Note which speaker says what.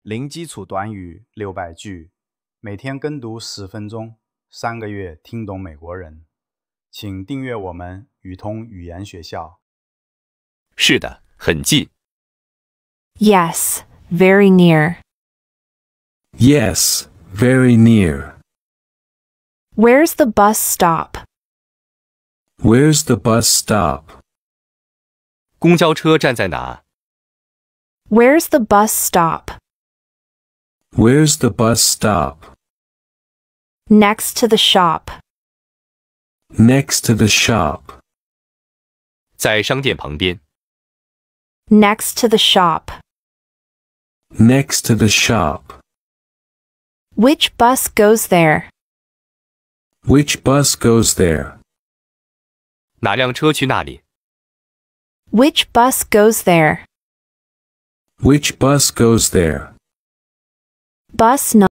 Speaker 1: 零基础短语600句，每天跟读10分钟，3个月听懂美国人。请订阅我们宇通语言学校。
Speaker 2: 是的，很近。
Speaker 3: Yes, very near.
Speaker 4: Yes, very near.
Speaker 3: Where's the bus stop?
Speaker 4: Where's the bus stop?
Speaker 2: 公交车站在哪？
Speaker 3: Where's the bus stop?
Speaker 4: Where's the bus stop?
Speaker 3: Next to the shop.
Speaker 4: Next to the shop.
Speaker 2: 在商店旁边。
Speaker 3: Next to the shop.
Speaker 4: Next to the shop.
Speaker 3: Which bus goes there?
Speaker 4: Which bus goes there?
Speaker 2: 哪辆车去那里？
Speaker 3: Which bus goes there?
Speaker 4: Which bus goes there?
Speaker 3: Bus no.